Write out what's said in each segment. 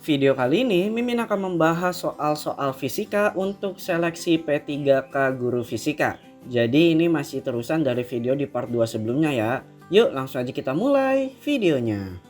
Video kali ini Mimin akan membahas soal-soal fisika untuk seleksi P3K Guru Fisika. Jadi ini masih terusan dari video di part 2 sebelumnya ya. Yuk langsung aja kita mulai videonya.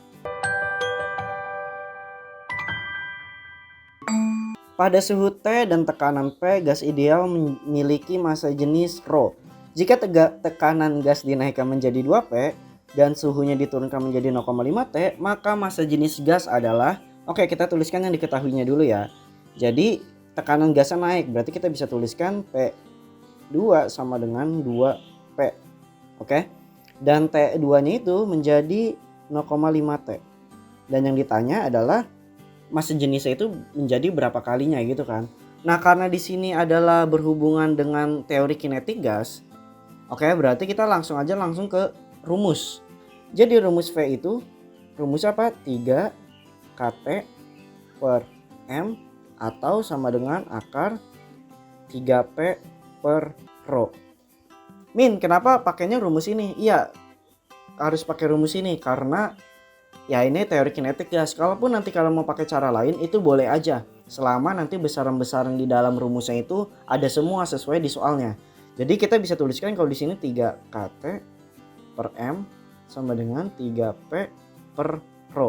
Pada suhu T dan tekanan P, gas ideal memiliki massa jenis ρ. Jika tekanan gas dinaikkan menjadi 2P dan suhunya diturunkan menjadi 0,5 T, maka massa jenis gas adalah, oke, kita tuliskan yang diketahuinya dulu ya. Jadi tekanan gasnya naik, berarti kita bisa tuliskan P2 sama dengan 2P. Oke. Dan T2-nya itu menjadi 0,5 T. Dan yang ditanya adalah massa jenisnya itu menjadi berapa kalinya gitu kan. Nah, karena di sini adalah berhubungan dengan teori kinetik gas. Oke, berarti kita langsung ke rumus. Jadi rumus V itu rumus apa? 3 kT per M atau sama dengan akar 3P per ρ. Min, kenapa pakainya rumus ini? Iya, harus pakai rumus ini karena ya ini teori kinetik gas. Kalaupun nanti kalau mau pakai cara lain itu boleh aja. Selama nanti besaran-besaran di dalam rumusnya itu ada semua sesuai di soalnya. Jadi kita bisa tuliskan kalau di sini 3 kT per M sama dengan 3P per ρ.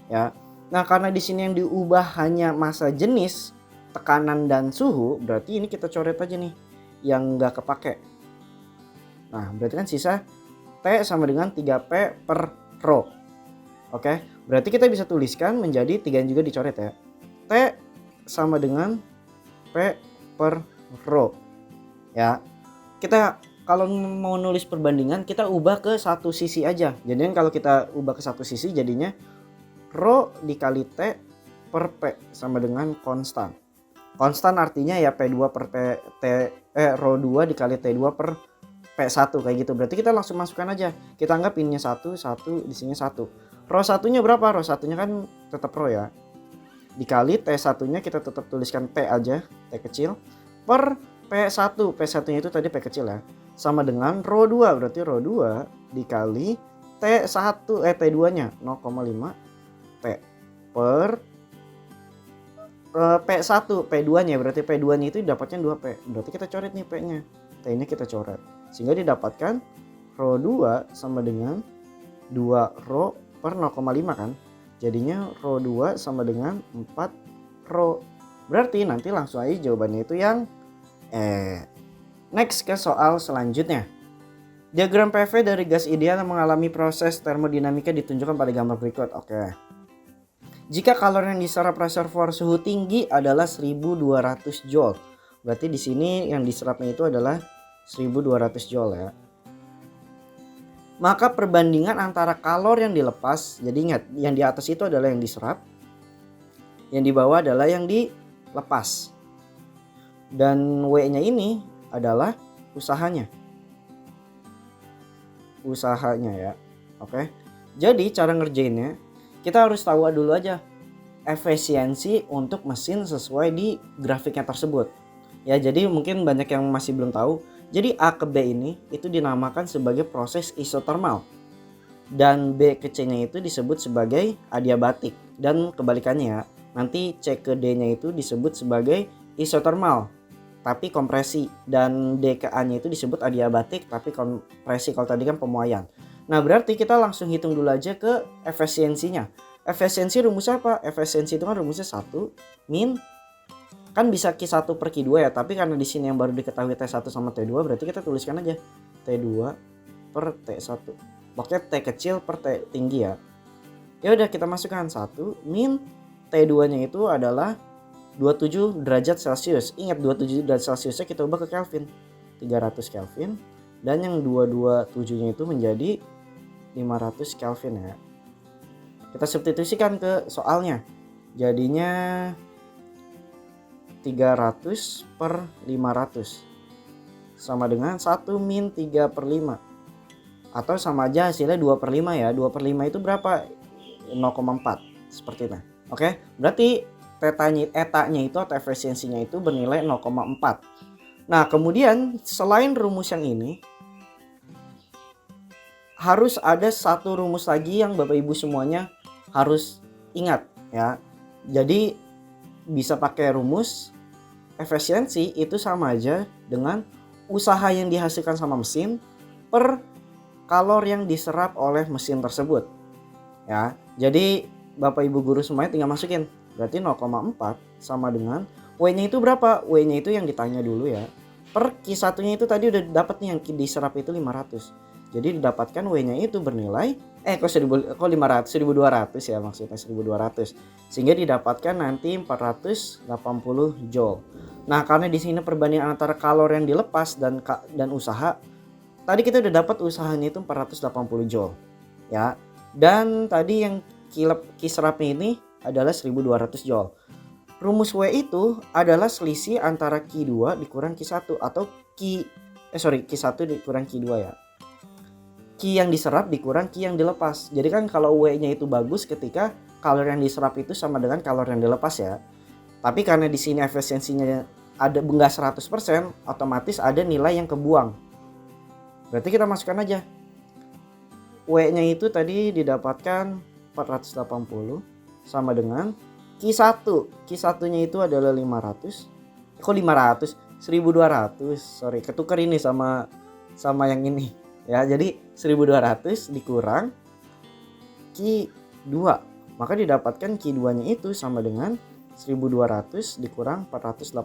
Ya. Nah, karena di sini yang diubah hanya massa jenis, tekanan dan suhu, berarti ini kita coret aja nih yang nggak kepake. Nah, berarti kan sisa T sama dengan 3P per ρ. Oke, berarti kita bisa tuliskan menjadi 3 yang juga dicoret ya. T sama dengan P per ρ. Ya. Kita kalau mau nulis perbandingan kita ubah ke satu sisi aja. Jadi kalau kita ubah ke satu sisi jadinya ρ dikali T per P sama dengan konstan. Konstan artinya ya P2 per ρ2 dikali T2 per P1 kayak gitu. Berarti kita langsung masukkan aja. Kita anggap ininya 1, di sini 1. Rho satunya berapa? Rho satunya kan tetap rho ya. Dikali T satunya kita tetap tuliskan T aja, T kecil. Per P1, P1-nya itu tadi P kecil ya. Sama dengan rho 2, berarti rho 2 dikali T1, T2-nya 0,5 T per P1, P2-nya berarti P2-nya itu dapatnya 2P. Berarti kita coret nih P-nya. T-nya kita coret. Sehingga didapatkan rho 2 sama dengan 2 rho per 0,5 kan. Jadinya rho 2 sama dengan 4 rho. Berarti nanti langsung aja jawabannya itu yang Next ke soal selanjutnya. Diagram PV dari gas ideal yang mengalami proses termodinamika ditunjukkan pada gambar berikut. Oke. Jika kalor yang diserap reservoir suhu tinggi adalah 1200 joule. Berarti di sini yang diserapnya itu adalah 1200 joule ya. Maka perbandingan antara kalor yang dilepas, jadi ingat yang di atas itu adalah yang diserap, yang di bawah adalah yang dilepas. Dan W-nya ini adalah usahanya. Usahanya ya. Oke. Jadi cara ngerjainnya kita harus tahu dulu aja efisiensi untuk mesin sesuai di grafiknya tersebut. Ya, jadi mungkin banyak yang masih belum tahu. Jadi A ke B ini itu dinamakan sebagai proses isotermal. Dan B ke C-nya itu disebut sebagai adiabatik. Dan kebalikannya ya. Nanti C ke D-nya itu disebut sebagai isotermal tapi kompresi. Dan D ke A-nya itu disebut adiabatik tapi kompresi. Kalau tadi kan pemuaian. Nah, berarti kita langsung hitung dulu aja ke efisiensinya. Efisiensi rumusnya apa? Efisiensi itu kan rumusnya 1 min, kan bisa Q1 per Q2 ya, tapi karena di sini yang baru diketahui T1 sama T2 berarti kita tuliskan aja T2 per T1. Pokoknya T kecil per T tinggi ya. Ya udah kita masukkan 1 min T2-nya itu adalah 27 derajat Celcius. Ingat 27 derajat Celciusnya kita ubah ke Kelvin. 300 Kelvin dan yang 227-nya itu menjadi 500 Kelvin ya. Kita substitusikan ke soalnya. Jadinya 300 per 500 sama dengan 1 min 3 per 5. Atau sama aja hasilnya 2 per 5 ya. 2 per 5 itu berapa? 0,4. Seperti itu. Oke, berarti etanya itu atau efisiensinya itu bernilai 0,4. Nah, kemudian selain rumus yang ini harus ada satu rumus lagi yang Bapak Ibu semuanya harus ingat ya. Jadi bisa pakai rumus efisiensi itu sama aja dengan usaha yang dihasilkan sama mesin per kalor yang diserap oleh mesin tersebut. Ya, jadi Bapak Ibu guru semuanya tinggal masukin. Berarti 0,4 sama dengan W-nya itu berapa? W-nya itu yang ditanya dulu ya. Per Q1-nya itu tadi udah dapat nih yang diserap itu 500. Jadi didapatkan W-nya itu bernilai kok 500, 1200 ya, maksudnya 1200. Sehingga didapatkan nanti 480 joule. Nah, karena di sini perbandingan antara kalor yang dilepas dan usaha. Tadi kita udah dapat usahanya itu 480 joule. Ya. Dan tadi yang Q-serapnya ini adalah 1200 joule. Rumus W itu adalah selisih antara Q2 dikurang Q1 atau Q1 dikurang Q2 ya. Q yang diserap dikurang Q yang dilepas. Jadi kan kalau W-nya itu bagus ketika kalor yang diserap itu sama dengan kalor yang dilepas ya. Tapi karena di sini efisiensinya ada enggak 100%, otomatis ada nilai yang kebuang. Berarti kita masukkan aja. W-nya itu tadi didapatkan 480 sama dengan Q1. Q1-nya itu adalah 500. Kok 500? 1200. Sorry, ketukar ini sama yang ini. Ya, jadi 1200 dikurang Q2. Maka didapatkan Q2-nya itu sama dengan 1200 dikurang 480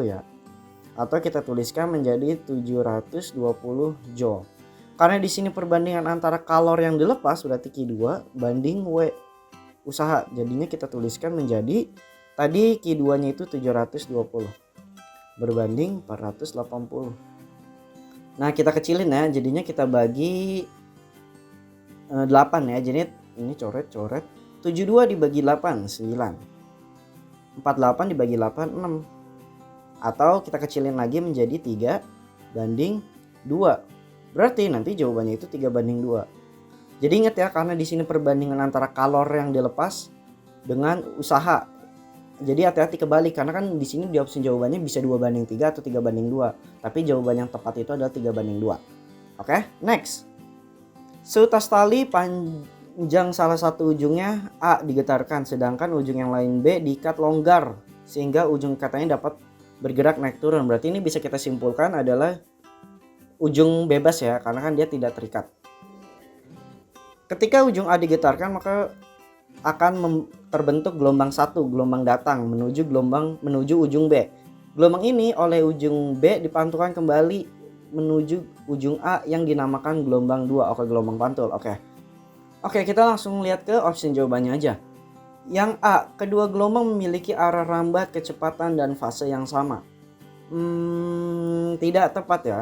ya. Atau kita tuliskan menjadi 720 joule. Karena di sini perbandingan antara kalor yang dilepas berarti Q2 banding W usaha. Jadinya kita tuliskan menjadi tadi Q2-nya itu 720 berbanding 480. Nah, kita kecilin ya. Jadinya kita bagi 8 ya. Jadi ini coret-coret. 72 dibagi 8 9. 48 dibagi 8 6. Atau kita kecilin lagi menjadi 3 banding 2. Berarti nanti jawabannya itu 3 banding 2. Jadi ingat ya, karena di sini perbandingan antara kalor yang dilepas dengan usaha. Jadi hati-hati kebalik, karena kan di sini di opsi jawabannya bisa 2 banding 3 atau 3 banding 2. Tapi jawaban yang tepat itu adalah 3 banding 2. Oke, next. Seutas tali panjang salah satu ujungnya A digetarkan, sedangkan ujung yang lain B diikat longgar sehingga ujung ikatnya dapat bergerak naik turun. Berarti ini bisa kita simpulkan adalah ujung bebas ya, karena kan dia tidak terikat. Ketika ujung A digetarkan, maka akan terbentuk gelombang satu, gelombang datang menuju ujung B. Gelombang ini oleh ujung B dipantulkan kembali menuju ujung A yang dinamakan gelombang 2. Oke, gelombang pantul. Oke, kita langsung lihat ke opsi jawabannya aja. Yang A, kedua gelombang memiliki arah rambat, kecepatan dan fase yang sama. Tidak tepat ya.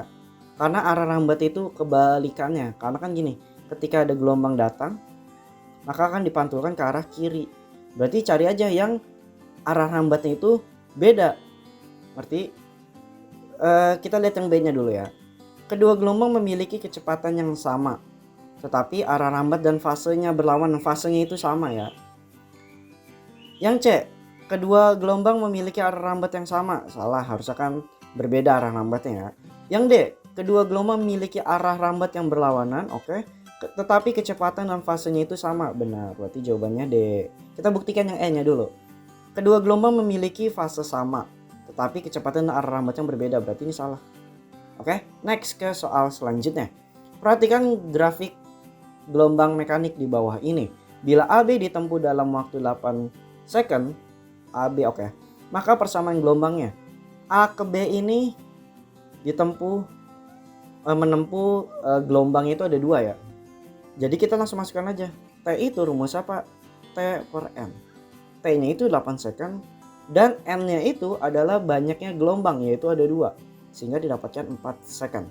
Karena arah rambat itu kebalikannya. Karena kan gini, ketika ada gelombang datang, maka akan dipantulkan ke arah kiri. Berarti cari aja yang arah rambatnya itu beda. Berarti kita lihat yang B-nya dulu ya. Kedua gelombang memiliki kecepatan yang sama, tetapi arah rambat dan fasenya berlawanan. Fasenya itu sama ya. Yang C, kedua gelombang memiliki arah rambat yang sama. Salah, harusnya kan berbeda arah rambatnya ya. Yang D, kedua gelombang memiliki arah rambat yang berlawanan. Oke. Tetapi kecepatan dan fasenya itu sama. Benar, berarti jawabannya D. Kita buktikan yang E-nya dulu. Kedua gelombang memiliki fase sama, tetapi kecepatan dan arah rambat yang berbeda. Berarti ini salah. Oke, next ke soal selanjutnya. Perhatikan grafik gelombang mekanik di bawah ini. Bila AB ditempuh dalam waktu 8 second, AB oke. Maka persamaan gelombangnya A ke B ini menempuh gelombang itu ada 2 ya. Jadi kita langsung masukkan aja. T itu rumus apa? T per M. T-nya itu 8 second dan M-nya itu adalah banyaknya gelombang, yaitu ada 2. Sehingga didapatkan 4 second.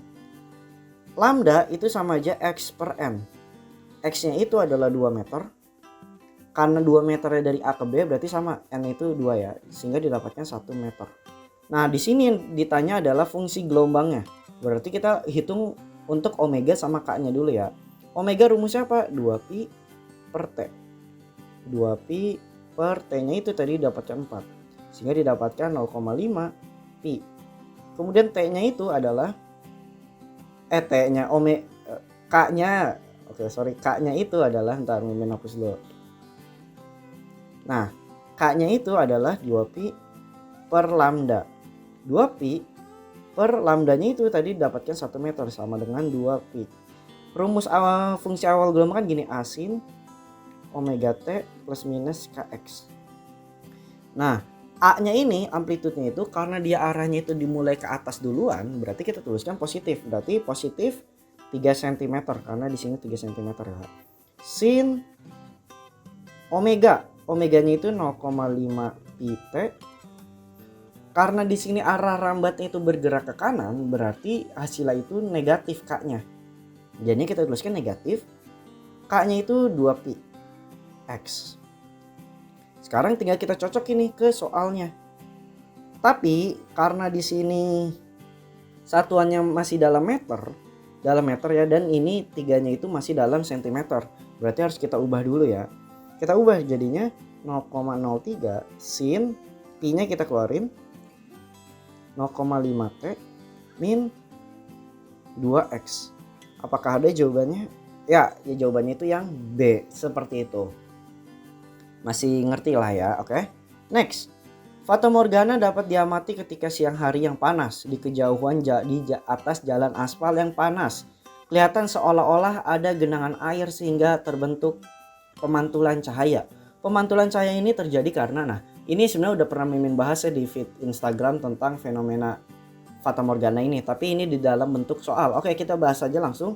Lambda itu sama aja X per N. X-nya itu adalah 2 meter. Karena 2 meternya dari A ke B berarti sama. N itu 2 ya. Sehingga didapatkan 1 meter. Nah, di sini ditanya adalah fungsi gelombangnya. Berarti kita hitung untuk omega sama K-nya dulu ya. Omega rumusnya apa? 2pi per T. 2pi per T-nya itu tadi dapatkan 4. Sehingga didapatkan 0,5 pi. Kemudian T-nya itu adalah T-nya K-nya. K-nya itu adalah, ntar Mimin hapus dulu. Nah, K-nya itu adalah 2pi per lambda. 2pi per lambdanya itu tadi dapatkan 1 meter sama dengan 2pi. Rumus awal fungsi awal gelombang kan gini, A sin omega t plus minus kx. Nah, A-nya ini amplitudenya itu karena dia arahnya itu dimulai ke atas duluan, berarti kita tuliskan positif. Berarti positif 3 cm karena di sini 3 cm ya. Sin omega, omeganya itu 0,5 pi t. Karena di sini arah rambatnya itu bergerak ke kanan, berarti hasilnya itu negatif K-nya. Jadi kita tuliskan negatif. K-nya itu 2pi x. Sekarang tinggal kita cocok ini ke soalnya. Tapi karena di sini satuannya masih dalam meter ya, dan ini 3-nya itu masih dalam sentimeter. Berarti harus kita ubah dulu ya. Kita ubah jadinya 0,03 sin pi-nya kita keluarin 0,5 t min 2x. Apakah ada jawabannya? Ya jawabannya itu yang B, seperti itu. Masih ngerti lah ya, oke. Next, fata morgana dapat diamati ketika siang hari yang panas di kejauhan di atas jalan aspal yang panas. Kelihatan seolah-olah ada genangan air sehingga terbentuk pemantulan cahaya. Pemantulan cahaya ini terjadi karena, ini sebenarnya udah pernah Mimin bahas ya di feed Instagram tentang fenomena fata morgana ini, tapi ini di dalam bentuk soal. Oke, kita bahas aja langsung.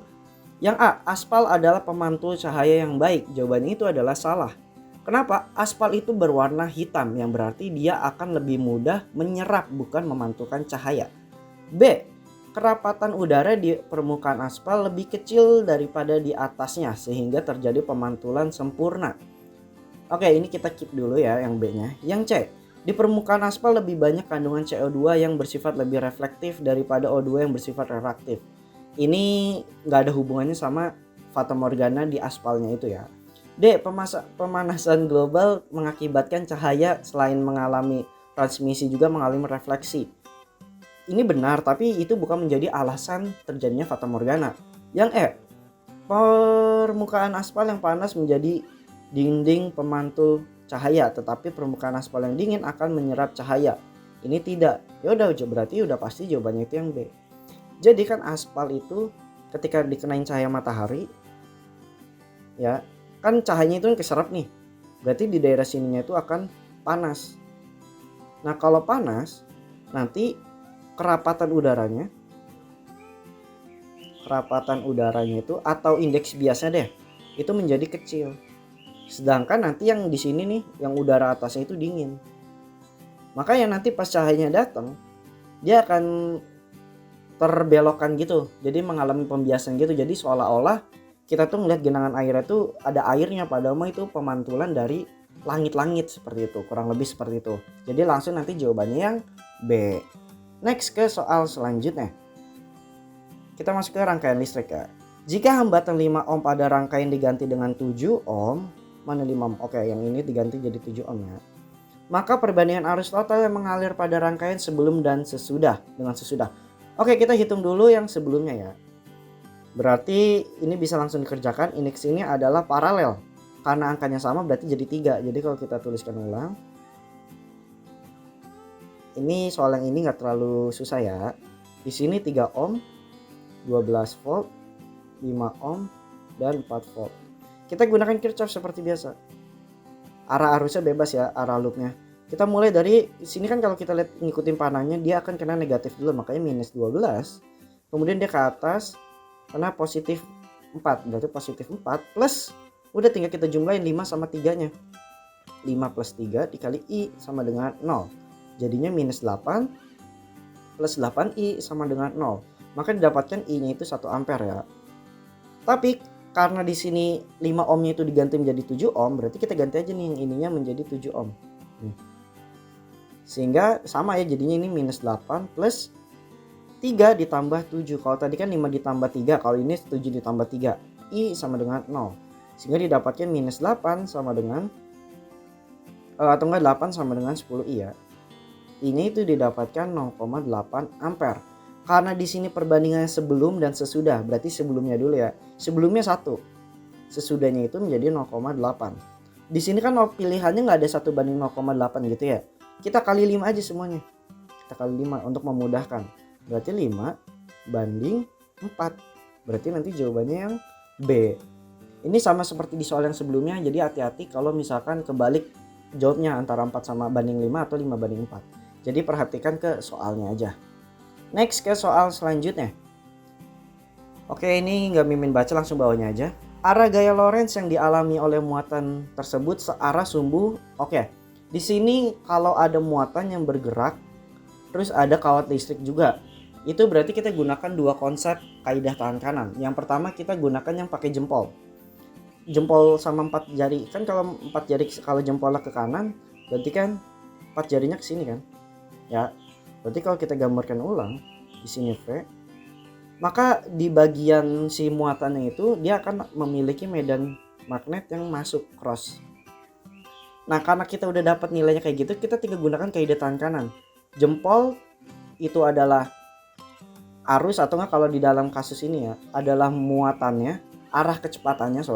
Yang A, aspal adalah pemantul cahaya yang baik. Jawabannya itu adalah salah. Kenapa? Aspal itu berwarna hitam, yang berarti dia akan lebih mudah menyerap bukan memantulkan cahaya. B, kerapatan udara di permukaan aspal lebih kecil daripada di atasnya sehingga terjadi pemantulan sempurna. Oke, ini kita keep dulu ya yang B-nya. Yang C, di permukaan aspal lebih banyak kandungan CO2 yang bersifat lebih reflektif daripada O2 yang bersifat refraktif. Ini nggak ada hubungannya sama fata morgana di aspalnya itu ya. D, pemanasan global mengakibatkan cahaya selain mengalami transmisi juga mengalami refleksi. Ini benar, tapi itu bukan menjadi alasan terjadinya fata morgana. Yang E, permukaan aspal yang panas menjadi dinding pemantul cahaya, tetapi permukaan aspal yang dingin akan menyerap cahaya. Ini tidak. Ya udah, berarti udah pasti jawabannya itu yang B. Jadi kan aspal itu ketika dikenain cahaya matahari, ya kan cahayanya itu keserap nih, berarti di daerah sininya itu akan panas. Nah kalau panas, nanti kerapatan udaranya itu atau indeks biasnya deh, itu menjadi kecil. Sedangkan nanti yang di sini nih, yang udara atasnya itu dingin. Makanya nanti pas cahayanya datang, dia akan terbelokkan gitu, jadi mengalami pembiasan gitu. Jadi seolah-olah kita tuh ngeliat genangan airnya tuh ada airnya, padahal itu pemantulan dari langit-langit seperti itu, kurang lebih seperti itu. Jadi langsung nanti jawabannya yang B. Next ke soal selanjutnya. Kita masuk ke rangkaian listrik ya. Jika hambatan 5 ohm pada rangkaian diganti dengan 7 ohm, mana 5 ohm? Oke, yang ini diganti jadi 7 ohm ya. Maka perbandingan arus total yang mengalir pada rangkaian sebelum dan sesudah dengan sesudah. Oke, kita hitung dulu yang sebelumnya ya. Berarti ini bisa langsung dikerjakan. Indeks ini adalah paralel. Karena angkanya sama berarti jadi 3. Jadi kalau kita tuliskan ulang, ini soal yang ini nggak terlalu susah ya. Di sini 3 ohm, 12 volt, 5 ohm, dan 4 volt. Kita gunakan Kirchhoff seperti biasa. Arah arusnya bebas ya, arah loopnya. Kita mulai dari sini kan, kalau kita lihat ngikutin panahnya dia akan kena negatif dulu, makanya minus 12. Kemudian dia ke atas karena positif 4, berarti positif 4 plus, udah tinggal kita jumlahin 5 sama 3 nya. 5 plus 3 dikali I sama dengan 0. Jadinya minus 8 plus 8I sama dengan 0. Maka didapatkan I nya itu 1 ampere ya. Tapi karena di sini 5 ohmnya itu diganti menjadi 7 ohm, berarti kita ganti aja nih yang ininya menjadi 7 ohm. Sehingga sama ya, jadinya ini minus 8 plus 3 ditambah 7. Kalau tadi kan 5 ditambah 3, kalau ini 7 ditambah 3. I sama dengan 0. Sehingga didapatkan minus 8 sama dengan atau enggak 8 sama dengan 10I ya. Ini itu didapatkan 0,8 ampere. Karena di sini perbandingannya sebelum dan sesudah, berarti sebelumnya dulu ya. Sebelumnya 1. Sesudahnya itu menjadi 0,8. Di sini kan pilihannya nggak ada 1:0,8 gitu ya. Kita kali 5 aja semuanya. Kita kali 5 untuk memudahkan. Berarti 5/4. Berarti nanti jawabannya yang B. Ini sama seperti di soal yang sebelumnya, jadi hati-hati kalau misalkan kebalik jawabnya antara 4/5 atau 5/4. Jadi perhatikan ke soalnya aja. Next ke soal selanjutnya. Oke, ini nggak Mimin baca, langsung bawahnya aja. Arah gaya Lorentz yang dialami oleh muatan tersebut searah sumbu. Oke, di sini kalau ada muatan yang bergerak, terus ada kawat listrik juga. Itu berarti kita gunakan dua konsep kaidah tangan kanan. Yang pertama kita gunakan yang pakai jempol. Jempol sama 4 jari. Kan kalau 4 jari, kalau jempolnya ke kanan, berarti kan 4 jarinya ke sini kan. Ya. Berarti kalau kita gambarkan ulang di sini V, maka di bagian si muatannya itu dia akan memiliki medan magnet yang masuk cross. Nah, karena kita udah dapat nilainya kayak gitu, kita tinggal gunakan kaidah tangan kanan. Jempol itu adalah arus, atau enggak kalau di dalam kasus ini ya adalah muatannya, arah kecepatannya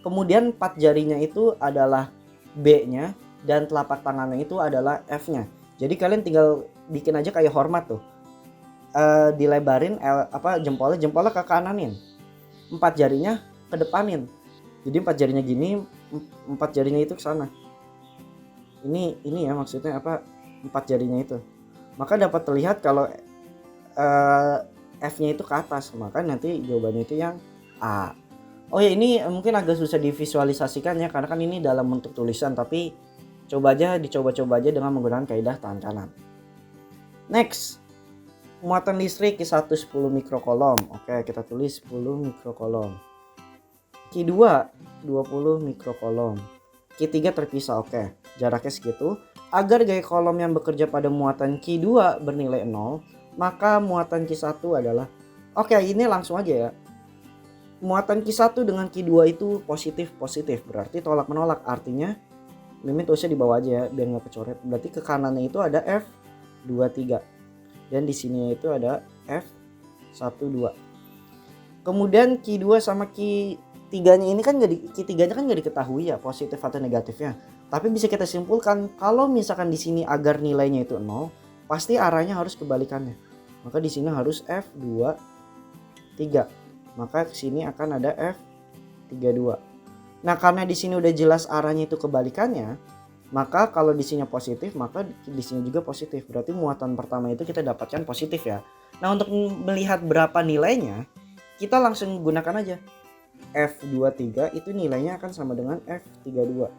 kemudian 4 jarinya itu adalah B-nya dan telapak tangannya itu adalah F-nya. Jadi kalian tinggal bikin aja kayak hormat tuh, dilebarin jempolnya ke kananin, 4 jarinya ke depanin. Jadi 4 jarinya gini, 4 jarinya itu ke sana. Ini ya maksudnya 4 jarinya itu. Maka dapat terlihat kalau F-nya itu ke atas, maka nanti jawabannya itu yang A. Oh ya, ini mungkin agak susah divisualisasikan ya, karena kan ini dalam bentuk tulisan, tapi dicoba-coba aja dengan menggunakan kaidah tangan kanan. Next, muatan listrik Q1 10 mikrokolom. Oke, kita tulis 10 mikrokolom. Q2 20 mikrokolom. Q3 terpisah. Oke, jaraknya segitu. Agar gaya kolom yang bekerja pada muatan Q2 bernilai 0, maka muatan Q1 adalah, oke, ini langsung aja ya. Muatan Q1 dengan Q2 itu positif, berarti tolak menolak. Artinya Mimin tulisnya di bawah aja ya biar nggak kecoret. Berarti ke kanannya itu ada F23 dan di sini itu ada F12. Kemudian Q2 sama Q3-nya ini kan Q3-nya kan nggak diketahui ya positif atau negatifnya. Tapi bisa kita simpulkan kalau misalkan di sini agar nilainya itu 0, pasti arahnya harus kebalikannya. Maka di sini harus F23. Maka ke sini akan ada F32. Nah, karena di sini udah jelas arahnya itu kebalikannya, maka kalau di sini positif, maka di sini juga positif. Berarti muatan pertama itu kita dapatkan positif ya. Nah, untuk melihat berapa nilainya, kita langsung gunakan aja. F23 itu nilainya akan sama dengan F32.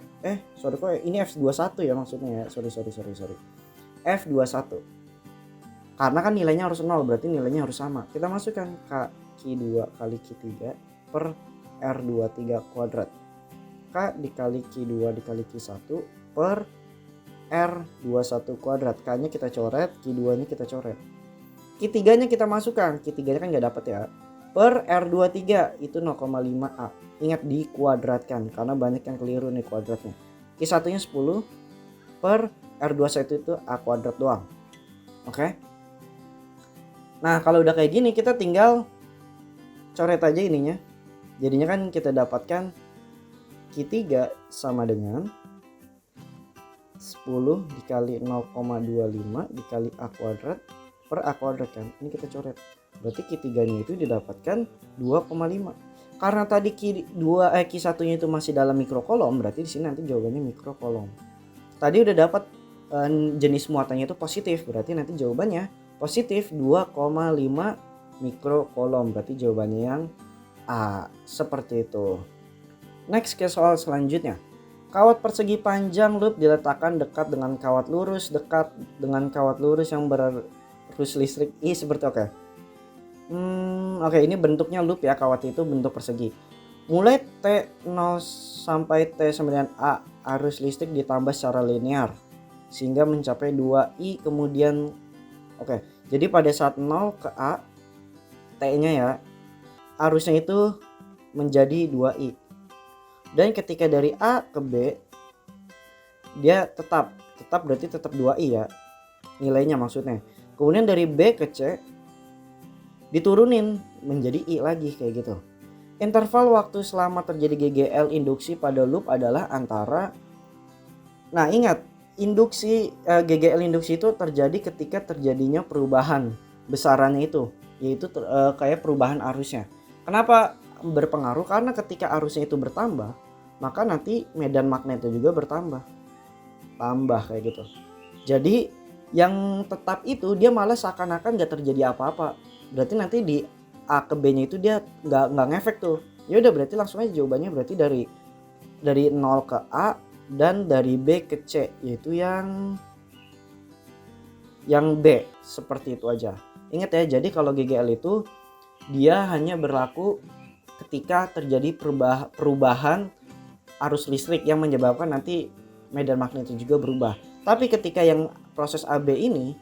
Ini F21 ya maksudnya ya. Sorry. F21. Karena kan nilainya harus 0, berarti nilainya harus sama. Kita masukkan Q2 kali Q3 per R23 kuadrat. K dikali Q2 dikali Q1 per R21 kuadrat. K-nya kita coret, Q2-nya kita coret. Q3-nya kita masukkan. Q3-nya kan nggak dapat ya. Per R23 itu 0,5A. Ingat dikuadratkan karena banyak yang keliru nih kuadratnya. Q1-nya 10 per R21 itu A kuadrat doang. Oke. Nah, kalau udah kayak gini kita tinggal coret aja ininya. Jadinya kan kita dapatkan Q3 sama dengan 10 dikali 0,25 dikali A kuadrat per A kuadrat kan. Ini kita coret. Berarti Q3-nya itu didapatkan 2,5. Karena tadi Q1-nya itu masih dalam mikrokolom, berarti di sini nanti jawabannya mikrokolom. Tadi udah dapat jenis muatannya itu positif, berarti nanti jawabannya positif 2,5 mikrokolom. Berarti jawabannya yang A. Seperti itu. Next ke soal selanjutnya. Kawat persegi panjang loop diletakkan dekat dengan kawat lurus yang berarus listrik I seperti oke. Oke, ini bentuknya loop ya, kawat itu bentuk persegi. Mulai T0 sampai T9A arus listrik ditambah secara linear sehingga mencapai 2I kemudian jadi pada saat 0 ke A T-nya ya arusnya itu menjadi 2I. Dan ketika dari A ke B dia tetap berarti tetap 2I ya nilainya maksudnya. Kemudian dari B ke C diturunin menjadi I lagi kayak gitu. Interval waktu selama terjadi GGL induksi pada loop adalah antara, nah ingat, GGL induksi itu terjadi ketika terjadinya perubahan besarannya itu, yaitu kayak perubahan arusnya. Kenapa berpengaruh? Karena ketika arusnya itu bertambah, maka nanti medan magnetnya juga bertambah kayak gitu. Jadi yang tetap itu dia malah seakan-akan gak terjadi apa-apa. Berarti nanti di A ke B nya itu dia nggak ngefek tuh. Ya udah, berarti langsung aja jawabannya berarti dari 0 ke A dan dari B ke C, yaitu yang B, seperti itu aja. Ingat ya, jadi kalau GGL itu dia hanya berlaku ketika terjadi perubahan arus listrik yang menyebabkan nanti medan magnetnya juga berubah. Tapi ketika yang proses AB ini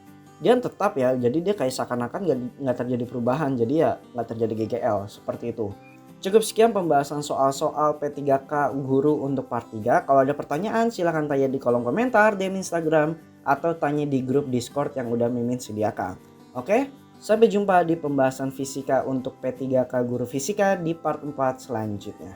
dia tetap ya, jadi dia kayak seakan-akan nggak terjadi perubahan, jadi ya nggak terjadi GGL, seperti itu. Cukup sekian pembahasan soal-soal P3K guru untuk part 3. Kalau ada pertanyaan silahkan tanya di kolom komentar, DM Instagram, atau tanya di grup Discord yang udah Mimin sediakan. Oke, sampai jumpa di pembahasan fisika untuk P3K guru fisika di part 4 selanjutnya.